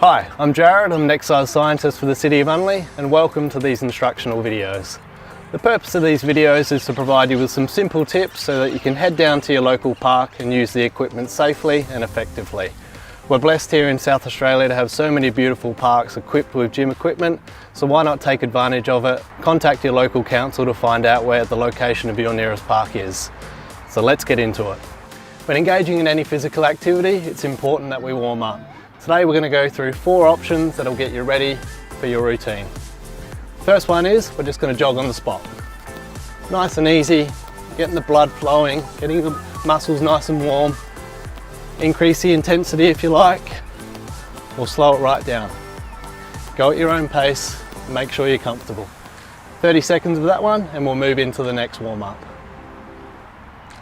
Hi, I'm Jared, I'm an exercise scientist for the City of Unley, and welcome to these instructional videos. The purpose of these videos is to provide you with some simple tips so that you can head down to your local park and use the equipment safely and effectively. We're blessed here in South Australia to have so many beautiful parks equipped with gym equipment, so why not take advantage of it? Contact your local council to find out where the location of your nearest park is. So let's get into it. When engaging in any physical activity, it's important that we warm up. Today we're going to go through 4 options that'll get you ready for your routine. First one is, we're just going to jog on the spot. Nice and easy, getting the blood flowing, getting the muscles nice and warm. Increase the intensity if you like, or slow it right down. Go at your own pace, and make sure you're comfortable. 30 seconds of that one and we'll move into the next warm up.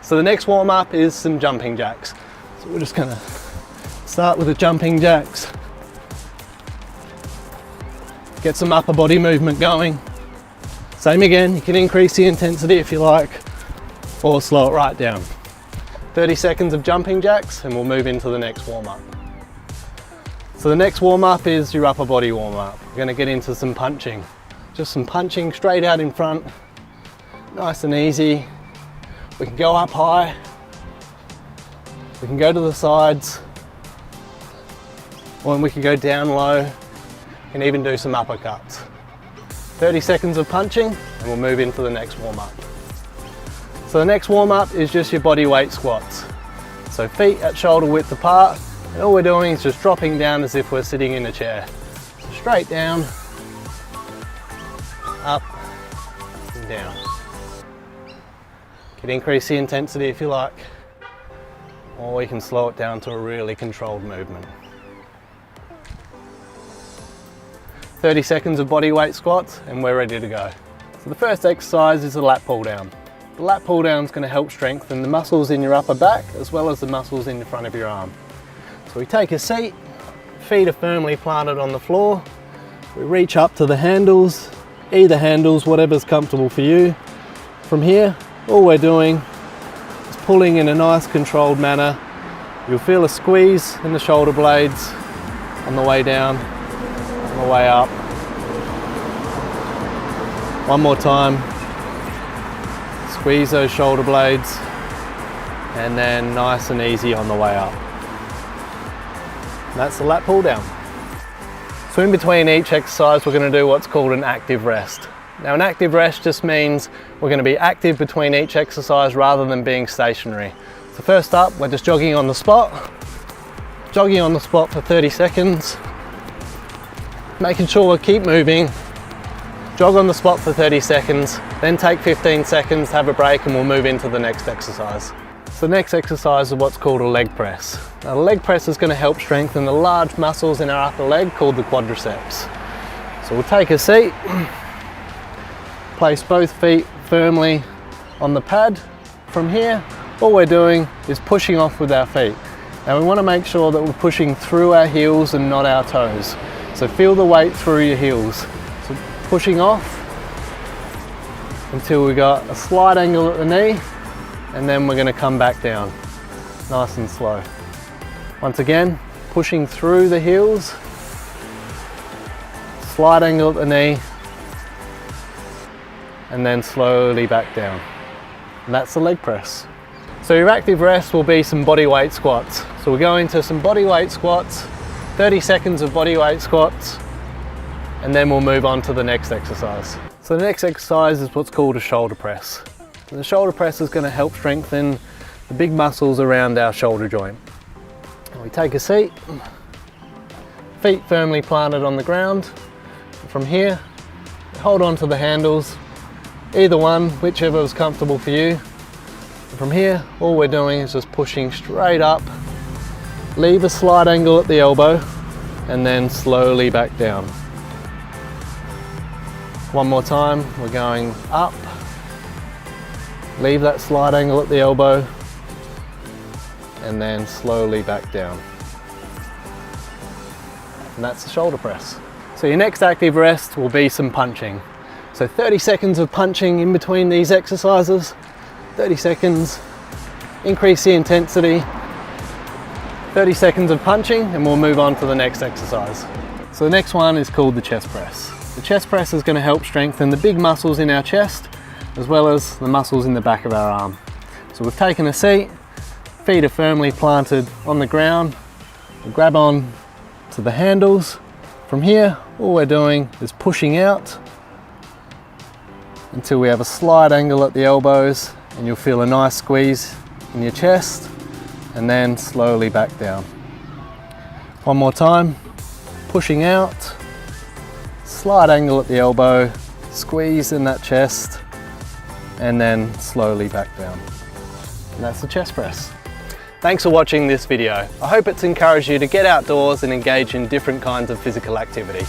So the next warm up is some jumping jacks. So we're just going to start with the jumping jacks. Get some upper body movement going. Same again, you can increase the intensity if you like, or slow it right down. 30 seconds of jumping jacks and we'll move into the next warm up. So the next warm up is your upper body warm up. We're going to get into some punching. Just some punching straight out in front. Nice and easy. We can go up high. We can go to the sides. Or we can go down low and even do some uppercuts. 30 seconds of punching and we'll move into the next warm up. So the next warm up is just your body weight squats. So feet at shoulder width apart, and all we're doing is just dropping down as if we're sitting in a chair. So straight down, up and down. You can increase the intensity if you like, or we can slow it down to a really controlled movement. 30 seconds of body weight squats and we're ready to go. So the first exercise is the lat pull down. The lat pull down is going to help strengthen the muscles in your upper back as well as the muscles in the front of your arm. So we take a seat, feet are firmly planted on the floor, we reach up to the handles, either handles, whatever's comfortable for you. From here, all we're doing is pulling in a nice controlled manner. You'll feel a squeeze in the shoulder blades on the way down, on the way up. One more time. Squeeze those shoulder blades and then nice and easy on the way up. And that's the lat pull down. So in between each exercise we're going to do what's called an active rest. Now an active rest just means we're going to be active between each exercise rather than being stationary. So first up, we're just jogging on the spot. Jogging on the spot for 30 seconds. Making sure we keep moving. Jog on the spot for 30 seconds, then take 15 seconds, have a break, and we'll move into the next exercise. So the next exercise is what's called a leg press. Now the leg press is going to help strengthen the large muscles in our upper leg called the quadriceps. So we'll take a seat, place both feet firmly on the pad. From here, all we're doing is pushing off with our feet. Now we want to make sure that we're pushing through our heels and not our toes. So feel the weight through your heels. So pushing off until we got a slight angle at the knee, and then we're going to come back down nice and slow. Once again, pushing through the heels, slight angle at the knee, and then slowly back down. And that's the leg press. So your active rest will be some body weight squats. So we'll go into some body weight squats, 30 seconds of body weight squats, and then we'll move on to the next exercise. So the next exercise is what's called a shoulder press. And the shoulder press is going to help strengthen the big muscles around our shoulder joint. And we take a seat, feet firmly planted on the ground. From here, hold on to the handles, either one, whichever is comfortable for you. And from here, all we're doing is just pushing straight up, leave a slight angle at the elbow, and then slowly back down. One more time, we're going up, leave that slight angle at the elbow, and then slowly back down. And that's the shoulder press. So your next active rest will be some punching. So 30 seconds of punching in between these exercises, 30 seconds, increase the intensity, 30 seconds of punching and we'll move on to the next exercise. So the next one is called the chest press. The chest press is going to help strengthen the big muscles in our chest as well as the muscles in the back of our arm. So we've taken a seat, feet are firmly planted on the ground, we'll grab on to the handles. From here, all we're doing is pushing out until we have a slight angle at the elbows and you'll feel a nice squeeze in your chest, and then slowly back down. One more time, pushing out, slight angle at the elbow, squeeze in that chest, and then slowly back down. And that's the chest press. Thanks for watching this video. I hope it's encouraged you to get outdoors and engage in different kinds of physical activity.